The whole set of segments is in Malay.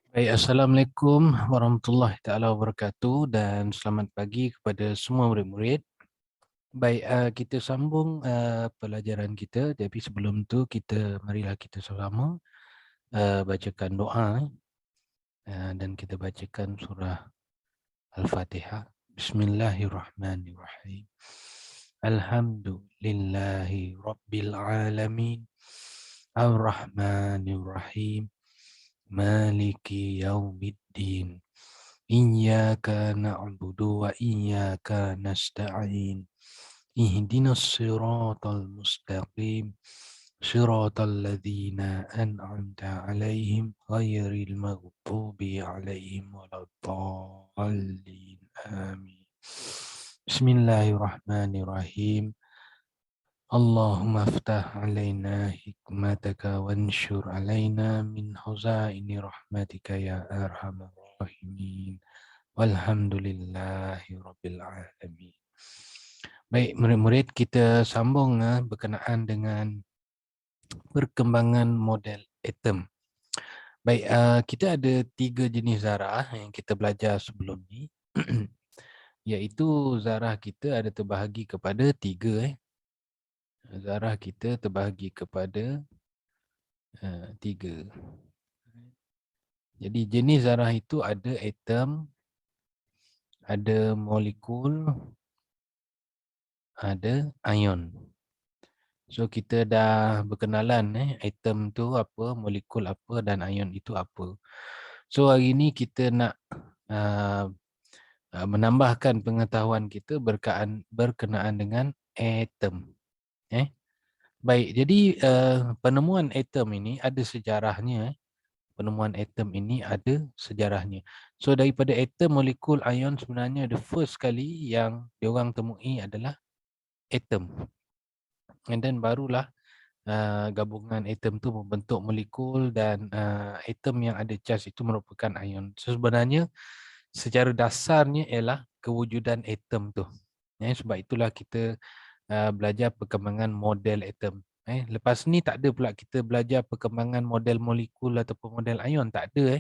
Baik, Assalamualaikum warahmatullahi taala wabarakatuh dan selamat pagi kepada semua murid-murid. Baik, kita sambung pelajaran kita. Tapi sebelum tu marilah kita sama-sama bacakan doa dan kita bacakan surah Al-Fatihah. Bismillahirrahmanirrahim. Alhamdulillahi rabbil alamin. Ar-Rahmanir-Rahim. Maliki yaumiddin. Iyyaka na'budu wa iyyaka nasta'in. Ihdinas siratal mustaqim. Siratal ladzina an'amta 'alaihim ghairil maghdubi 'alaihim waladdallin. Amin. Bismillahirrahmanirrahim. Allahumma aftah alaina hikmataka wanshur alaina min huzaini rahmatika ya arhamar rahimin. Walhamdulillahi rabbil alamin. Baik, murid-murid, kita sambung berkenaan dengan perkembangan model atom. Baik, kita ada 3 jenis zarah yang kita belajar sebelum ni. Iaitu zarah kita ada terbahagi kepada 3. Zarah kita terbahagi kepada 3. Jadi jenis zarah itu ada atom, ada molekul, ada ion. So kita dah berkenalan atom tu apa, molekul apa dan ion itu apa. So hari ni kita nak menambahkan pengetahuan kita berkenaan dengan atom. Baik, jadi penemuan atom ini ada sejarahnya. Penemuan atom ini ada sejarahnya. So daripada atom, molekul, ion, sebenarnya the first kali yang diorang temui adalah atom. And then barulah gabungan atom tu membentuk molekul dan atom yang ada charge itu merupakan ion. So sebenarnya secara dasarnya ialah kewujudan atom tu. Sebab itulah kita belajar perkembangan model atom. Lepas ni tak ada pula kita belajar perkembangan model molekul ataupun model ion. Tak ada.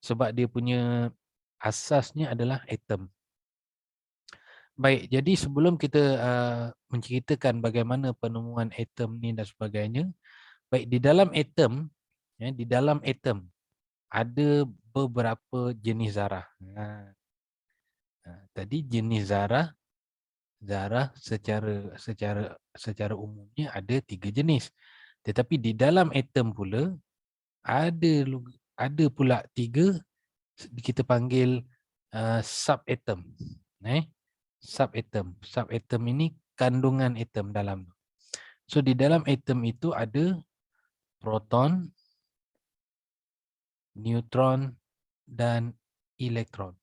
Sebab dia punya asasnya adalah atom. Baik, jadi sebelum kita menceritakan bagaimana penemuan atom ni dan sebagainya. Baik, di dalam atom ada beberapa jenis zarah. Tadi jenis zarah secara umumnya ada 3 jenis. Tetapi di dalam atom pula ada pula 3 kita panggil subatom. Subatom. Subatom ini kandungan atom dalam. So di dalam atom itu ada proton, neutron dan elektron.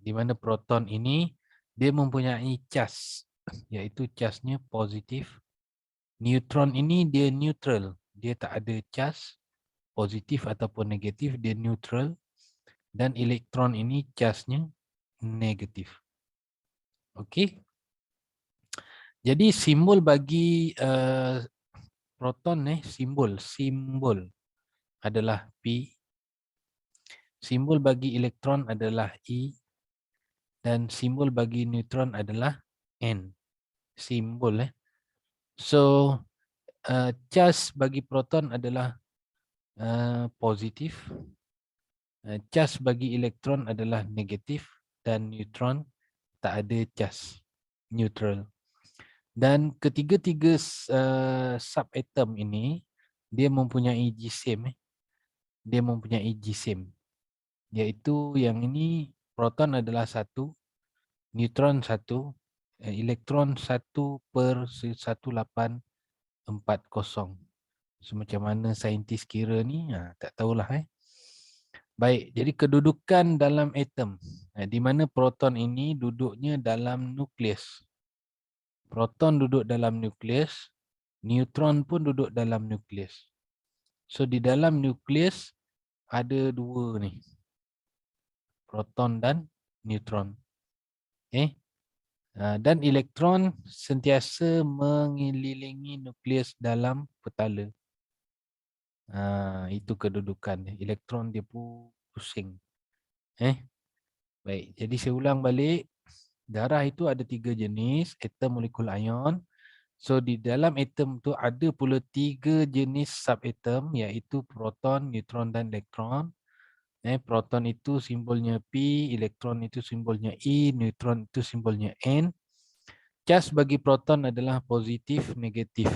Di mana proton ini dia mempunyai charge, iaitu charge-nya positif. Neutron ini dia neutral, dia tak ada charge positif ataupun negatif, dia neutral. Dan elektron ini charge-nya negatif. Okey. Jadi simbol bagi proton simbol adalah P. Simbol bagi elektron adalah E. Dan simbol bagi neutron adalah N. Simbol So charge bagi proton adalah positif. Charge bagi elektron adalah negatif dan neutron tak ada charge, neutral. Dan ketiga-tiga subatom ini dia mempunyai jisim. Dia mempunyai jisim. Iaitu yang ini proton adalah 1, neutron 1, elektron 1/1840. So macam mana saintis kira ni? Tak tahulah. Baik, jadi kedudukan dalam atom. Di mana proton ini duduknya dalam nukleus. Proton duduk dalam nukleus, neutron pun duduk dalam nukleus. So di dalam nukleus ada 2 ni. Proton dan neutron. Dan elektron sentiasa mengelilingi nukleus dalam petala. Itu kedudukan dia. Elektron dia pusing. Baik, jadi saya ulang balik. Darah itu ada 3 jenis, atom, molekul, ion. So di dalam atom tu ada pula 3 jenis subatom, iaitu proton, neutron dan elektron. Proton itu simbolnya P, elektron itu simbolnya E, neutron itu simbolnya N. Cas bagi proton adalah positif, negatif.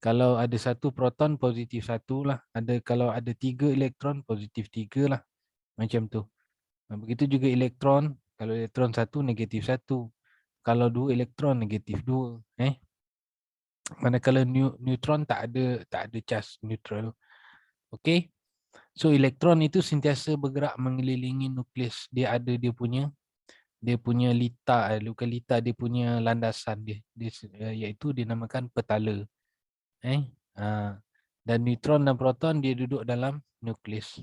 Kalau ada 1 proton, positif 1 lah. Kalau ada 3 elektron, positif 3 lah. Macam tu. Begitu juga elektron. Kalau elektron 1, negatif 1. Kalau 2 elektron, negatif 2. Manakala neutron tak ada charge neutral. Okey. So elektron itu sentiasa bergerak mengelilingi nukleus. Dia punya litar, bukan litar, dia punya landasan dia iaitu dinamakan petala. Dan neutron dan proton dia duduk dalam nukleus.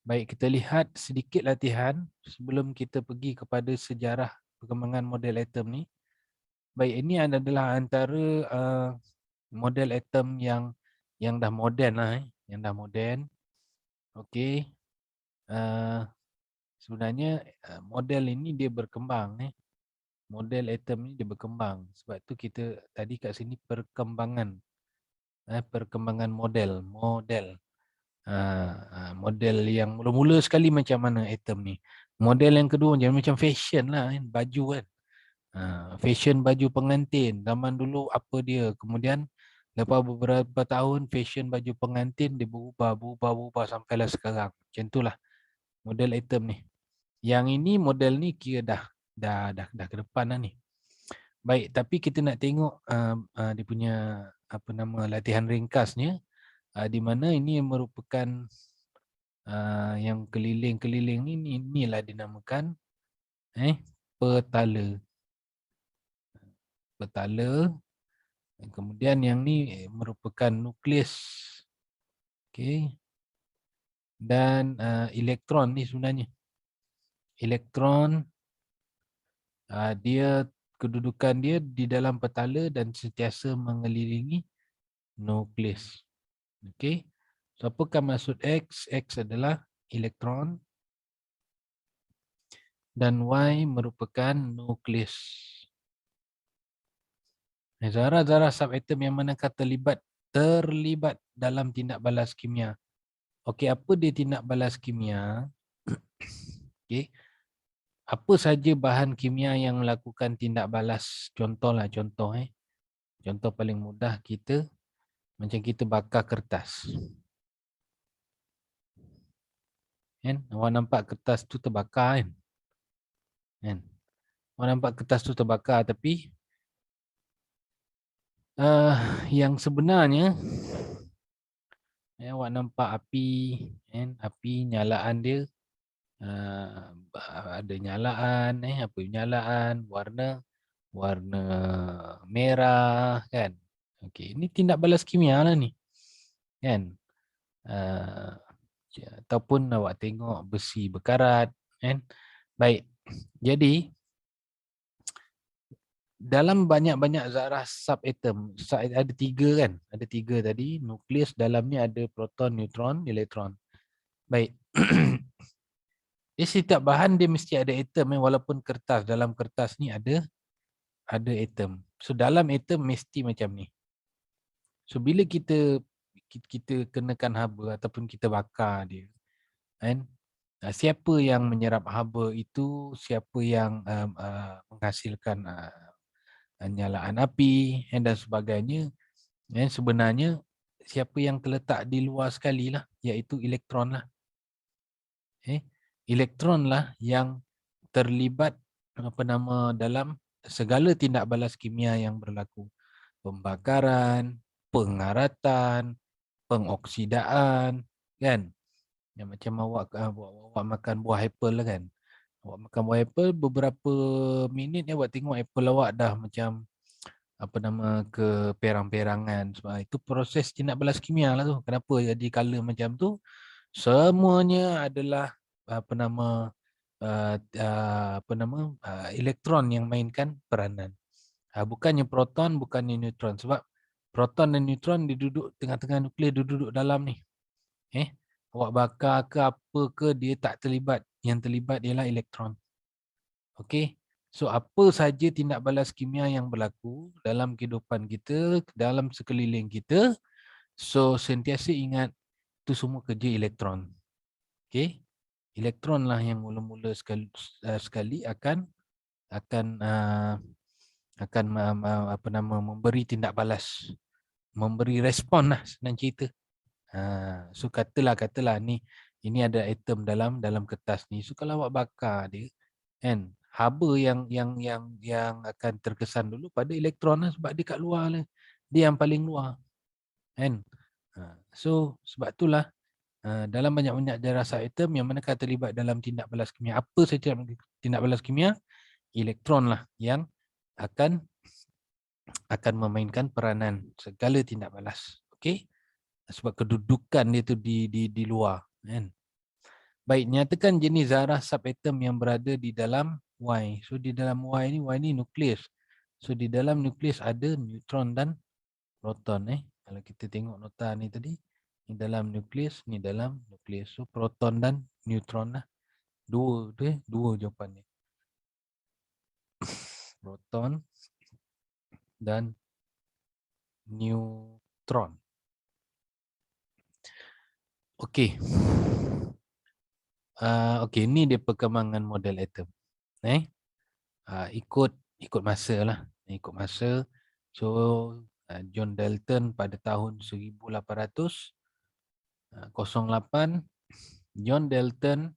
Baik, kita lihat sedikit latihan sebelum kita pergi kepada sejarah perkembangan model atom ni. Baik, ini adalah antara model atom yang dah moden lah, yang dah moden. Okey. Sebenarnya model ini dia berkembang. Model atom ni dia berkembang. Sebab tu kita tadi kat sini perkembangan. Perkembangan model. Model yang mula-mula sekali macam mana atom ni. Model yang kedua macam fashion lah, baju kan. Fashion baju pengantin. Zaman dulu apa dia. Kemudian lepas beberapa tahun fashion baju pengantin dia berubah sampailah sekarang. Macam itulah model atom ni. Yang ini model ni kira dah ke depan lah ni. Baik, tapi kita nak tengok dia punya latihan ringkasnya, di mana ini merupakan yang keliling-keliling ni, inilah dinamakan petala. Kemudian yang ni merupakan nukleus. Okey. Dan elektron ni sebenarnya. Elektron dia kedudukan dia di dalam petala dan sentiasa mengelilingi nukleus. Okey. So apakah maksud X? X adalah elektron dan Y merupakan nukleus. Zarah-zarah subatom yang manakah terlibat dalam tindak balas kimia. Okey, apa dia tindak balas kimia? Okey. Apa saja bahan kimia yang melakukan tindak balas? Contoh. Contoh paling mudah kita, macam kita bakar kertas. Awak nampak kertas tu terbakar kan? Awak nampak kertas tu terbakar, tapi yang sebenarnya awak nampak api, api nyalaan dia ada nyalaan, nyalaan warna merah kan. Okey, ini tindak balas kimia lah ni. Kan? Ataupun awak tengok besi berkarat kan. Baik. Jadi dalam banyak-banyak zarah subatom, ada 3 kan? Ada 3 tadi, nukleus, dalamnya ada proton, neutron, elektron. Baik. Jadi setiap bahan dia mesti ada atom, walaupun kertas, dalam kertas ni ada atom. So dalam atom mesti macam ni. So bila kita kenakan haba ataupun kita bakar dia, kan? Siapa yang menyerap haba itu, siapa yang menghasilkan nyalaan api dan sebagainya, sebenarnya siapa yang terletak di luar sekali lah, iaitu elektron lah. Elektron lah yang terlibat dalam segala tindak balas kimia yang berlaku. Pembakaran, pengaratan, pengoksidaan, kan? Yang macam awak makan buah apple lah kan. Awak makan buah apple, beberapa minit awak tengok apple awak dah macam keperang-perangan. Sebab itu proses tindak balas kimia lah tu. Kenapa jadi color macam tu? Semuanya adalah elektron yang mainkan peranan. Bukannya proton, bukannya neutron. Sebab Proton dan neutron dia duduk tengah-tengah nukleus, dia duduk dalam ni. Awak bakar ke apa ke, dia tak terlibat. Yang terlibat ialah elektron. Okey. So apa saja tindak balas kimia yang berlaku dalam kehidupan kita, dalam sekeliling kita, so sentiasa ingat itu semua kerja elektron. Okey. Elektron lah yang mula-mula sekali akan memberi tindak balas, memberi respon lah senang cerita. So katalah ni ini ada atom dalam kertas ni. So kalau awak bakar dia, kan, haba yang akan terkesan dulu pada elektron lah, sebab dia kat luar lah. Dia yang paling luar, kan. So sebab itulah dalam banyak-banyak darasah atom yang manakah terlibat dalam tindak balas kimia, apa saja tindak balas kimia, elektron lah yang akan memainkan peranan segala tindak balas. Okey. Sebab kedudukan dia tu di luar, kan. Baik, nyatakan jenis zarah subatom yang berada di dalam Y. So di dalam Y ni nukleus. So di dalam nukleus ada neutron dan proton. Kalau kita tengok nota ni tadi, ni dalam nukleus, ni dalam nukleus. So proton dan neutron lah. Dua jawapan ni. Proton dan neutron. Okey. Okey, ni dia perkembangan model atom. Ikut masa lah. Ikut masa. So John Dalton pada tahun 1808, John Dalton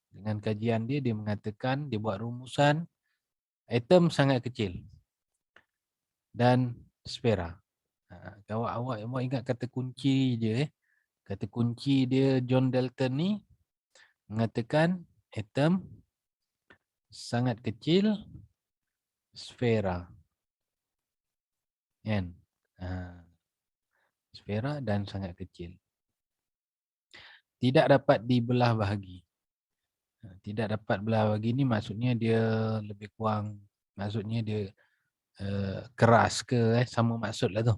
dengan kajian dia mengatakan, dia buat rumusan atom sangat kecil dan sfera. Awak ingat kata kunci je. Kata kunci dia John Dalton ni mengatakan atom sangat kecil, sfera. Kan? Sfera dan sangat kecil. Tidak dapat dibelah bahagi. Tidak dapat belah bahagi ni maksudnya dia lebih kurang, maksudnya dia keras ke, sama maksud lah tu.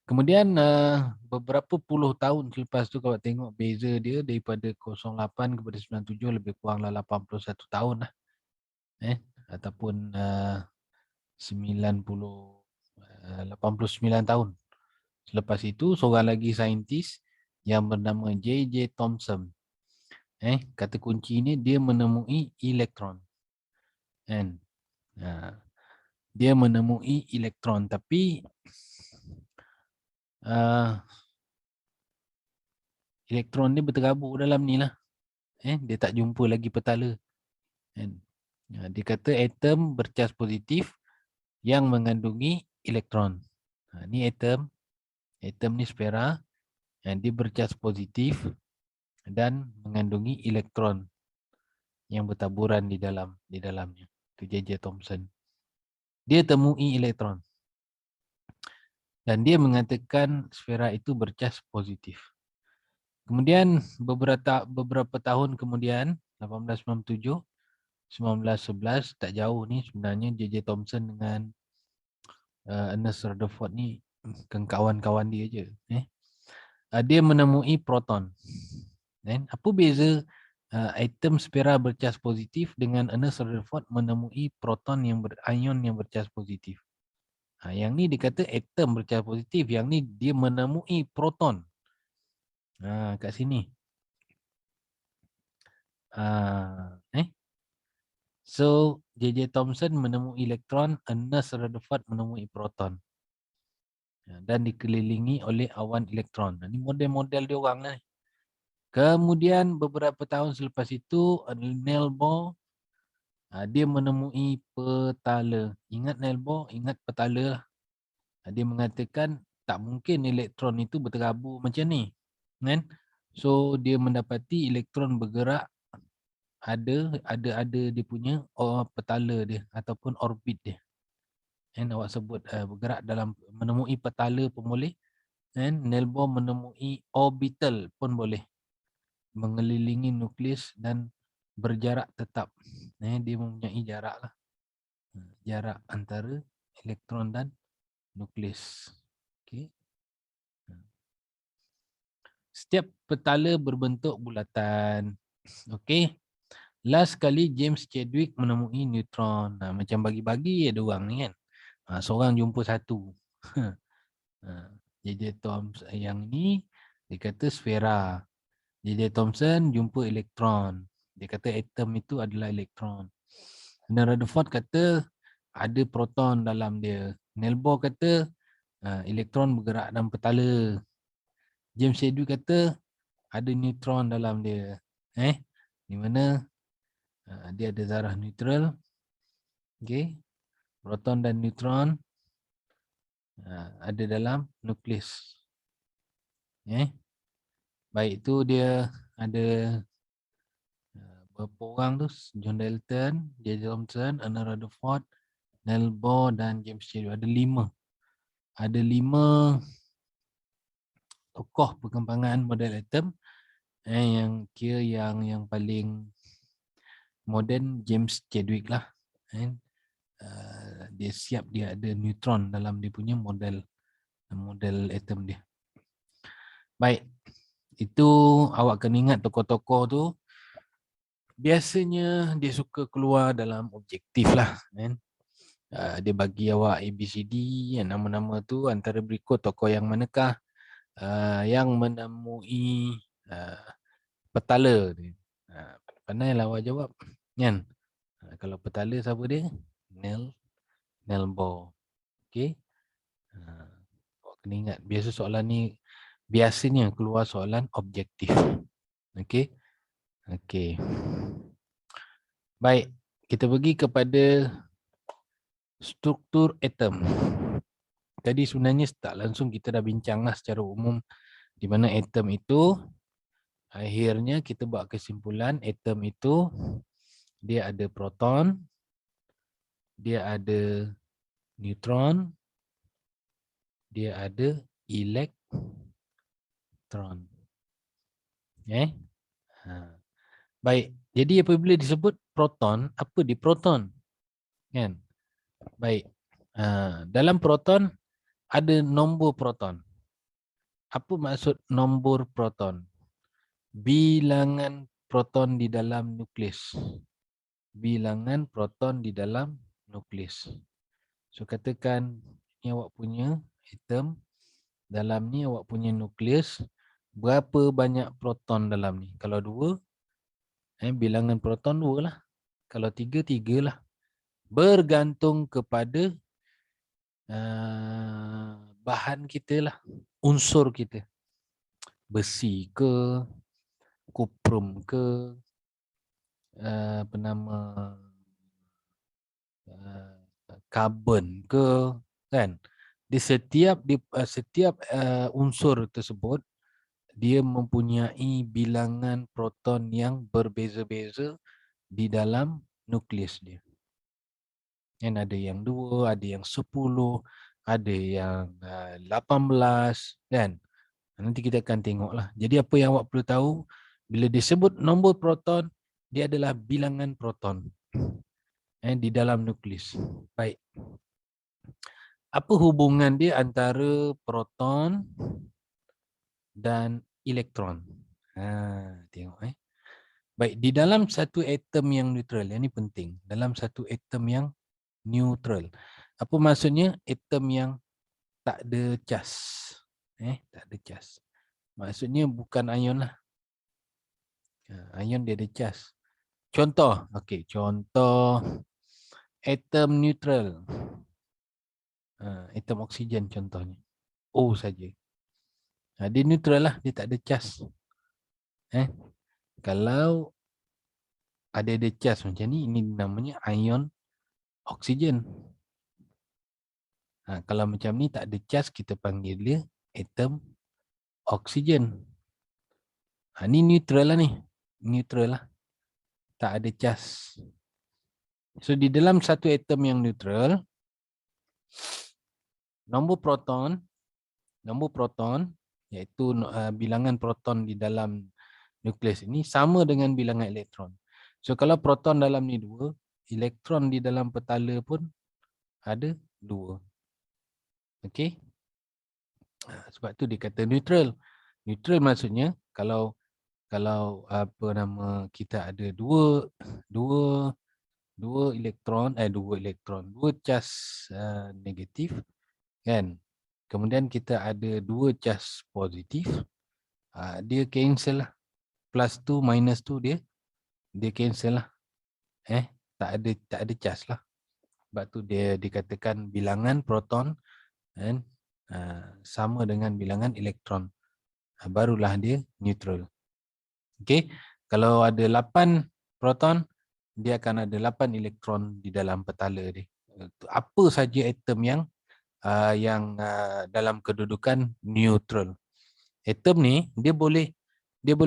Kemudian beberapa puluh tahun selepas tu kalau tengok beza dia daripada 08 kepada 97 lebih kurang lah 81 tahun lah. Ataupun 89 tahun. Selepas itu seorang lagi saintis yang bernama J.J. Thomson. Kata kunci ni dia menemui elektron. Kan? Dia menemui elektron tapi elektron dia berterabur dalam ni lah. Dia tak jumpa lagi petala. Dia kata atom bercas positif yang mengandungi elektron. Ni atom ni sfera yang dia bercas positif dan mengandungi elektron yang bertaburan di dalamnya. Itu J.J. Thomson. Dia temui elektron. Dan dia mengatakan sfera itu bercas positif. Kemudian beberapa tahun kemudian, 1897, 1911, tak jauh ni sebenarnya J.J. Thomson dengan Ernest Rutherford ni kawan-kawan dia je. Dia menemui proton. Apa beza atom sfera bercas positif dengan Ernest Rutherford menemui proton ion yang bercas positif? Yang ni dikata atom bercas positif, yang ni dia menemui proton. Kat sini. So J.J. Thomson menemui elektron, Ernest Rutherford menemui proton. Dan dikelilingi oleh awan elektron. Ini model-model dia orang lah. Kemudian beberapa tahun selepas itu Neil Bohr dia menemui petala. Ingat Neil Bohr, ingat petala lah. Dia mengatakan tak mungkin elektron itu berterabur macam ni. Kan? So dia mendapati elektron bergerak ada dia punya petala dia ataupun orbit dia. Awak sebut bergerak dalam menemui petala pun boleh. Neil Bohr menemui orbital pun boleh. Mengelilingi nukleus dan berjarak tetap. Dia mempunyai jarak lah. Jarak antara elektron dan nukleus. Okey. Setiap petala berbentuk bulatan. Okey. Last kali James Chadwick menemui neutron. Macam bagi-bagi ada orang ni kan. Seorang jumpa satu. J.J. Thomson yang ni dia kata sfera. J.J. Thomson jumpa elektron. Dia kata atom itu adalah elektron. Dan Rutherford kata ada proton dalam dia. Niels Bohr kata elektron bergerak dalam petala. James Chadwick kata ada neutron dalam dia. Di mana dia ada zarah neutral. Okey. Proton dan neutron ada dalam nukleus. Baik, itu dia ada berapa orang tu? John Dalton, J.J. Thomson, Ernest Rutherford, Niels Bohr dan James Chadwick. Ada 5. Ada 5 tokoh perkembangan model atom. Yang kira yang paling moden James Chadwick lah. Dia siap dia ada neutron dalam dia punya model atom dia. Baik, itu awak kena ingat tokoh-tokoh tu biasanya dia suka keluar dalam objektif lah kan. Dia bagi awak ABCD, nama-nama tu antara berikut tokoh yang manakah yang menemui petala dia. Pandailah awak jawab kan. Kalau petala siapa dia? Niels Bohr. Okey. Awak kena ingat biasa soalan ni biasanya keluar soalan objektif. Okey. Okey. Baik, kita pergi kepada struktur atom. Tadi sebenarnya tak langsung kita dah bincang lah secara umum di mana atom itu akhirnya kita buat kesimpulan atom itu dia ada proton, dia ada neutron, dia ada elektron. Baik, jadi apabila disebut proton, apa di proton? Kan? Baik. Dalam proton ada nombor proton. Apa maksud nombor proton? Bilangan proton di dalam nukleus. Bilangan proton di dalam nukleus. So katakan ni awak punya atom, dalam ni awak punya nukleus, berapa banyak proton dalam ni? Kalau 2, bilangan proton 2 lah. Kalau 3, 3 lah. Bergantung kepada bahan kita lah, unsur kita. Besi ke, kuprum ke, karbon ke, kan? Di setiap unsur tersebut dia mempunyai bilangan proton yang berbeza-beza di dalam nukleus dia. Kan ada yang 2, ada yang 10, ada yang 18, kan? Nanti kita akan tengoklah. Jadi apa yang awak perlu tahu, bila disebut nombor proton, dia adalah bilangan proton di dalam nukleus. Baik. Apa hubungan dia antara proton dan elektron? Tengok Baik, di dalam satu atom yang neutral, yang ini penting. Dalam satu atom yang neutral. Apa maksudnya? Atom yang tak ada cas. Tak ada cas. Maksudnya bukan ion lah. Ion dia ada cas. Contoh, okey, contoh atom neutral. Atom oksigen contohnya. O saja. Dia neutral lah, dia tak ada cas. Kalau ada cas macam ni, ini namanya ion oksigen. Kalau macam ni tak ada cas, kita panggil dia atom oksigen. Ni neutral lah ni. Neutral lah. Tak ada cas. So di dalam satu atom yang neutral, nombor proton iaitu bilangan proton di dalam nukleus ini sama dengan bilangan elektron. So kalau proton dalam ni 2, elektron di dalam petala pun ada 2. Okey. Sebab tu dia kata neutral. Neutral maksudnya kalau apa nama, kita ada dua dua cas negatif kan. Kemudian kita ada dua cas positif, dia cancel lah. Plus tu minus tu dia cancel lah. Tak ada cas lah. Sebab tu dia dikatakan bilangan proton kan sama dengan bilangan elektron. Barulah dia neutral. Okey. Kalau ada 8 proton, dia akan ada 8 elektron di dalam petala dia. Apa saja atom yang dalam kedudukan neutral. Atom ni dia boleh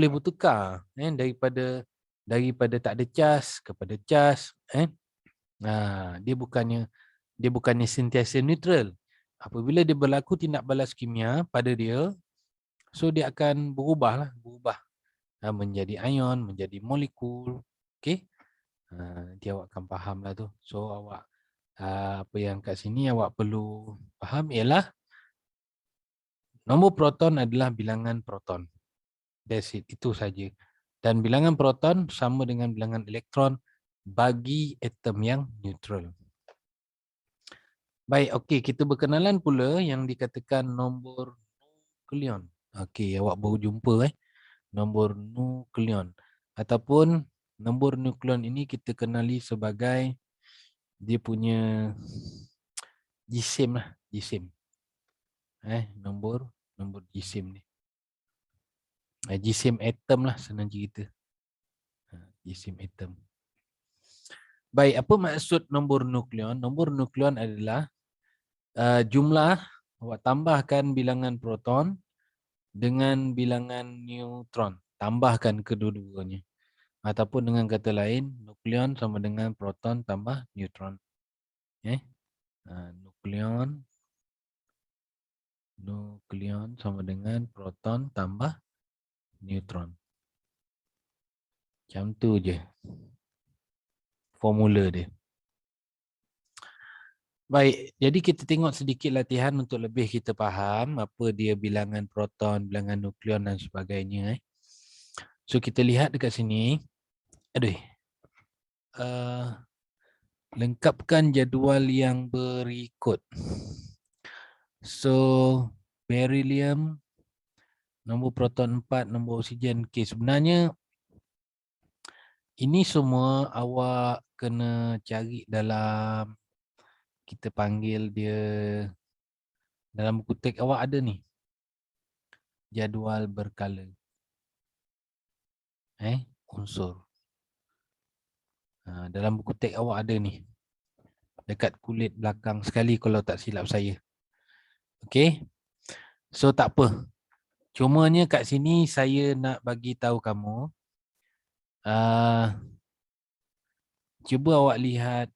bertukar daripada tak ada cas kepada cas. Dia bukannya sentiasa neutral. Apabila dia berlaku tindak balas kimia pada dia, so dia akan berubah menjadi ion, menjadi molekul. Okey. Nanti awak akan faham lah tu. So awak apa yang kat sini awak perlu faham ialah nombor proton adalah bilangan proton. That's it. Itu saja. Dan bilangan proton sama dengan bilangan elektron bagi atom yang neutral. Baik, okey, kita berkenalan pula yang dikatakan nombor nukleon. Okey, awak baru jumpa nombor nukleon ataupun nombor nukleon ini kita kenali sebagai dia punya jisim lah, jisim. Nombor jisim ni. Jisim atom lah senang cerita. Jisim atom. Baik, apa maksud nombor nukleon? Nombor nukleon adalah jumlah, awak tambahkan bilangan proton dengan bilangan neutron. Tambahkan kedua-duanya. Ataupun dengan kata lain, nukleon sama dengan proton tambah neutron. Nukleon sama dengan proton tambah neutron. Macam tu je formula dia. Baik, jadi kita tengok sedikit latihan untuk lebih kita faham apa dia bilangan proton, bilangan nukleon dan sebagainya. So kita lihat dekat sini. Lengkapkan jadual yang berikut. So beryllium, nombor proton 4, nombor oksigen. Okay, sebenarnya ini semua awak kena cari dalam, kita panggil dia, dalam buku teks awak ada ni. Jadual berkala. Unsur. Dalam buku teks awak ada ni. Dekat kulit belakang sekali kalau tak silap saya. Okay. So tak apa. Cumanya kat sini saya nak bagi tahu kamu. Cuba awak lihat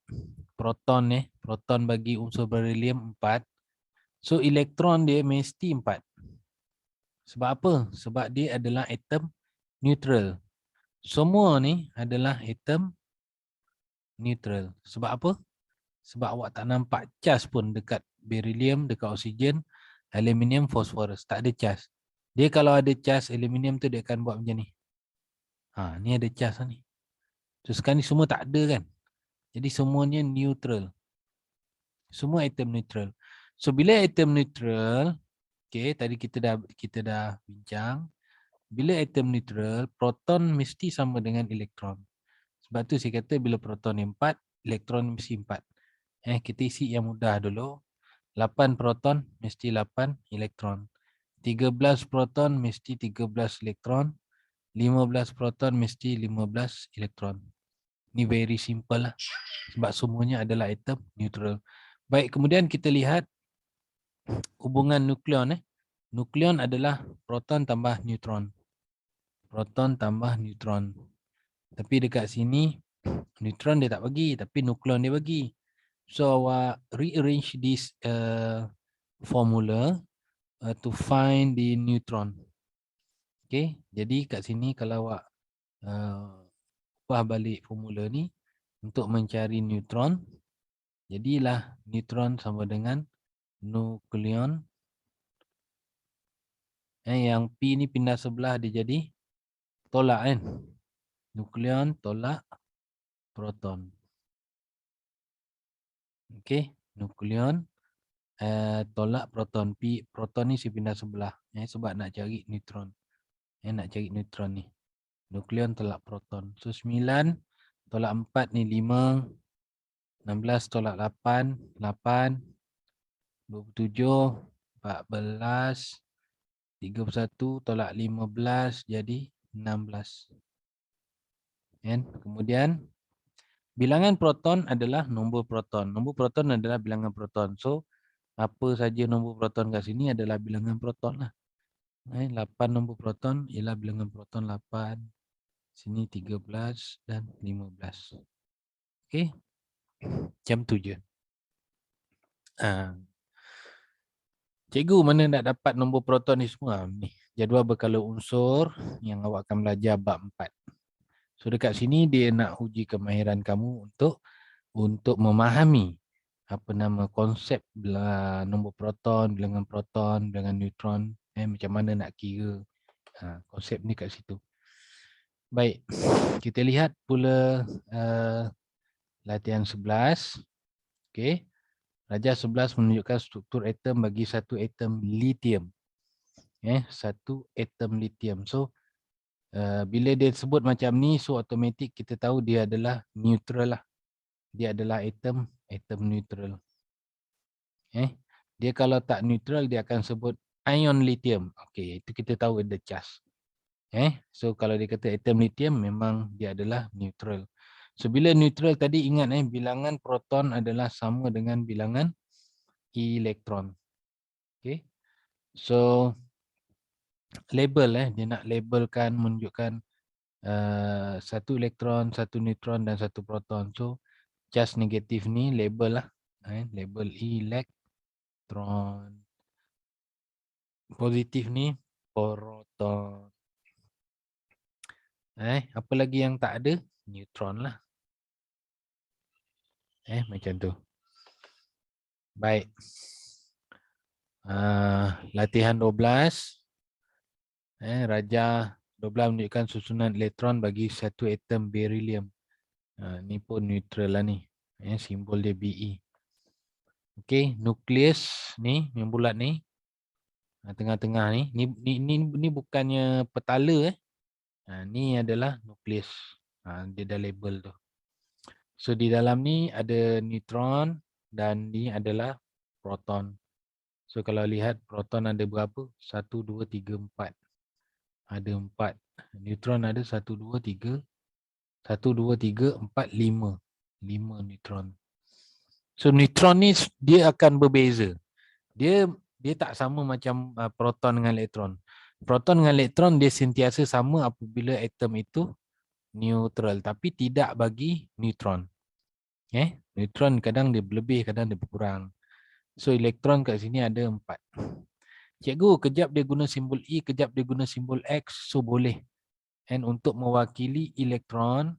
proton proton bagi unsur beryllium 4. So elektron dia mesti 4. Sebab apa? Sebab dia adalah atom neutral. Semua ni adalah atom neutral. Sebab apa? Sebab awak tak nampak cas pun dekat beryllium, dekat oksigen, aluminium, fosforus. Tak ada cas. Dia kalau ada cas aluminium tu dia akan buat macam ni. Ni ada cas ni. So sekarang ni semua tak ada kan? Jadi semuanya neutral. Semua atom neutral. So bila atom neutral, okay, tadi kita dah bincang, bila atom neutral, proton mesti sama dengan elektron. Sebab tu saya kata bila proton 4, elektron mesti 4. Kita isi yang mudah dulu. 8 proton mesti 8 elektron. 13 proton mesti 13 elektron. 15 proton mesti 15 elektron. Ni very simple lah. Sebab semuanya adalah atom neutral. Baik, kemudian kita lihat hubungan nukleon. Nukleon adalah proton tambah neutron. Proton tambah neutron. Tapi dekat sini, neutron dia tak bagi, tapi nukleon dia bagi. So, awak rearrange this formula to find the neutron. Okay, jadi kat sini kalau awak ubah balik formula ni untuk mencari neutron, jadilah neutron sama dengan nukleon. Yang P ni pindah sebelah dia jadi tolak kan. Nukleon tolak proton. Okey, nukleon tolak proton. P proton ni si pindah sebelah sebab nak cari neutron. Nak cari neutron ni. Nukleon tolak proton. So 9 tolak 4 ni 5. 16 tolak 8, 8. 27, 14. 31 tolak 15 jadi 16. Kan? Kemudian bilangan proton adalah nombor proton. Nombor proton adalah bilangan proton. So apa saja nombor proton kat sini adalah bilangan proton lah. 8 nombor proton ialah bilangan proton 8. Sini 13 dan 15. Okey. Macam tu je. Cikgu mana nak dapat nombor proton ni semua? Ni, jadual berkala unsur yang awak akan belajar bab 4. So dekat sini dia nak uji kemahiran kamu untuk memahami apa nama konsep nombor proton, bilangan neutron, macam mana nak kira. Konsep ni kat situ. Baik, kita lihat pula latihan 11. Okey. Rajah 11 menunjukkan struktur atom bagi satu atom lithium. Satu atom lithium. So bila dia sebut macam ni, so automatik kita tahu dia adalah neutral lah. Dia adalah atom neutral. Dia kalau tak neutral, dia akan sebut ion lithium. Okey, itu kita tahu ada charge. So kalau dia kata atom lithium, memang dia adalah neutral. So bila neutral tadi ingat bilangan proton adalah sama dengan bilangan elektron. Okay. So label dia nak labelkan, menunjukkan satu elektron, satu neutron dan satu proton. So charge negatif ni label lah. Label elektron. Positif ni proton. Apa lagi yang tak ada? Neutron lah. Macam tu. Baik. Latihan 12. Rajah 12 menunjukkan susunan elektron bagi satu atom beryllium. Ni pun neutral lah ni. Simbol dia Be. Okey, nukleus ni yang bulat ni. Tengah-tengah ni. Ni bukannya petala. Ni adalah nukleus. Dia dah label tu. So di dalam ni ada neutron dan ni adalah proton. So kalau lihat proton ada berapa? 1, 2, 3, 4. Ada 4. Neutron ada 1, 2, 3. 1, 2, 3, 4, 5. 5 neutron. So neutron ni dia akan berbeza. Dia tak sama macam proton dengan elektron. Proton dengan elektron dia sentiasa sama apabila atom itu neutral, tapi tidak bagi neutron. Neutron kadang dia berlebih, kadang dia berkurang. So elektron kat sini ada 4. Cikgu, kejap dia guna simbol E, kejap dia guna simbol X, so boleh. And untuk mewakili elektron,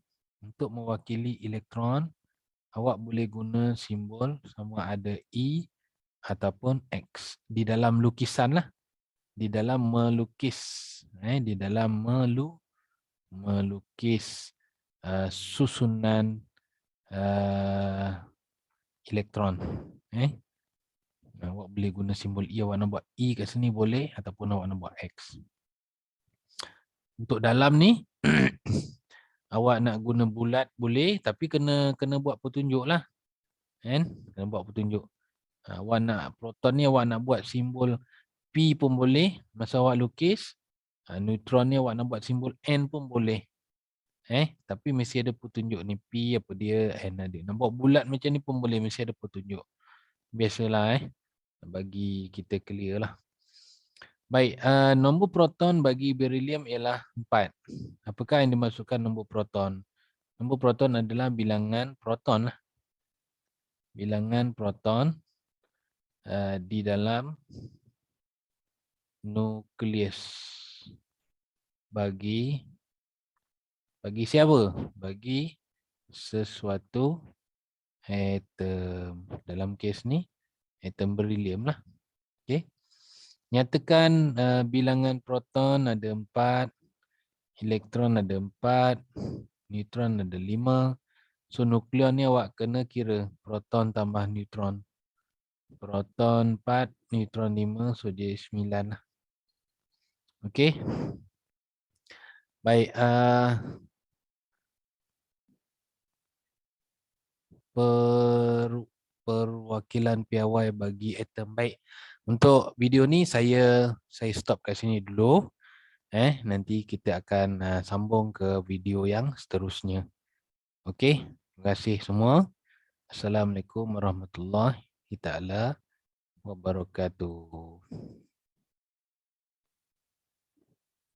awak boleh guna simbol sama ada E ataupun X. Di dalam lukisan lah. Di dalam melukis. Di dalam melukis susunan elektron. Awak boleh guna simbol E, awak nak buat E kat sini boleh, ataupun awak nak buat X. Untuk dalam ni, awak nak guna bulat boleh, tapi kena buat petunjuk lah. Kena buat petunjuk. Awak nak proton ni, awak nak buat simbol P pun boleh, masa awak lukis. Neutron ni awak nak buat simbol N pun boleh. Tapi mesti ada petunjuk ni, P apa dia, N ada. Nak buat bulat macam ni pun boleh, mesti ada petunjuk. Biasalah bagi kita clear lah. Baik, nombor proton bagi beryllium ialah 4. Apakah yang dimaksudkan nombor proton? Nombor proton adalah bilangan proton lah. Bilangan proton di dalam nukleus. Bagi siapa? Bagi sesuatu atom. Dalam kes ni Atom berhelium lah. Okey. Nyatakan bilangan proton ada 4, elektron ada 4, neutron ada 5. So nukleon ni awak kena kira proton tambah neutron. Proton 4, neutron 5, so dia 9 lah. Okey. Baik, perwakilan piawai bagi atom. Baik. Untuk video ni saya stop kat sini dulu. Nanti kita akan sambung ke video yang seterusnya. Okey. Terima kasih semua. Assalamualaikum warahmatullahi taala wabarakatuh.